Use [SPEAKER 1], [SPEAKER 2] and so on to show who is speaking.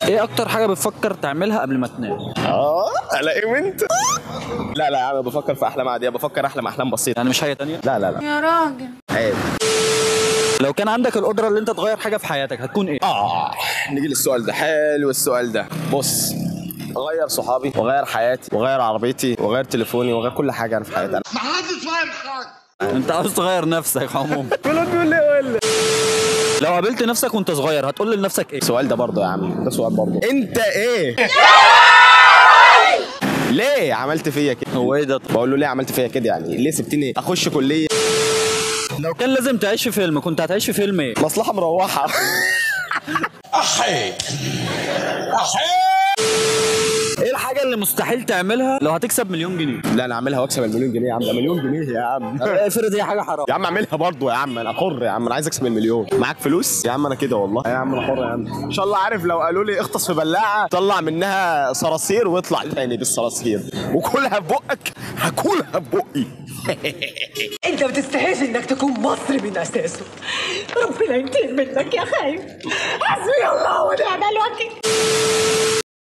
[SPEAKER 1] ايه اكتر حاجه بتفكر تعملها قبل ما تنام؟
[SPEAKER 2] الاقي بنت. لا يا عم، بفكر في احلام عاديه، بفكر احلم احلام بسيطه
[SPEAKER 1] يعني مش حاجه تانية؟
[SPEAKER 2] لا
[SPEAKER 3] يا راجل.
[SPEAKER 2] عيب.
[SPEAKER 1] لو كان عندك القدره اللي انت تغير حاجه في حياتك هتكون ايه؟
[SPEAKER 2] نيجي للسؤال ده، حلو السؤال ده. بص، اغير صحابي واغير حياتي واغير عربيتي واغير تليفوني واغير كل حاجه انا في حياتي.
[SPEAKER 4] ما حدش فاهم حاجه.
[SPEAKER 1] انت عاوز تغير نفسك عموما.
[SPEAKER 2] بيقول لي قول.
[SPEAKER 1] لو قابلت نفسك وانت صغير هتقول لنفسك ايه؟
[SPEAKER 2] السؤال ده برضه يا عم، ده سؤال برضه. انت ايه؟ ليه عملت فيا كده؟
[SPEAKER 1] هو ايه ده؟
[SPEAKER 2] بقول له ليه عملت فيا كده؟ يعني ليه سبتني اخش كليه؟
[SPEAKER 1] لو كان لازم تعيش في فيلم كنت هتعيش في فيلم ايه؟
[SPEAKER 2] مصلحه مروحه.
[SPEAKER 4] احي
[SPEAKER 1] ايه الحاجه اللي مستحيل تعملها لو هتكسب مليون جنيه؟
[SPEAKER 2] لا انا اعملها واكسب المليون جنيه يا عم، ده مليون جنيه يا عم.
[SPEAKER 1] افرض هي حاجه حرام.
[SPEAKER 2] يا عم اعملها برضه يا عم، انا حر يا عم، انا عايز اكسب المليون. معاك فلوس يا عم؟ انا كده والله يا عم، انا حر يا عم ان شاء الله. عارف لو قالوا لي اغطس في بلاعه طلع منها صراصير واطلع تاني بالصراصير وكلها في بقك، هاكلها ببقي.
[SPEAKER 5] انت ما تستحقش انك تكون مصري من اساسه. ربنا ينتقم منك يا خايف. حسبي الله ونعم الوكيل.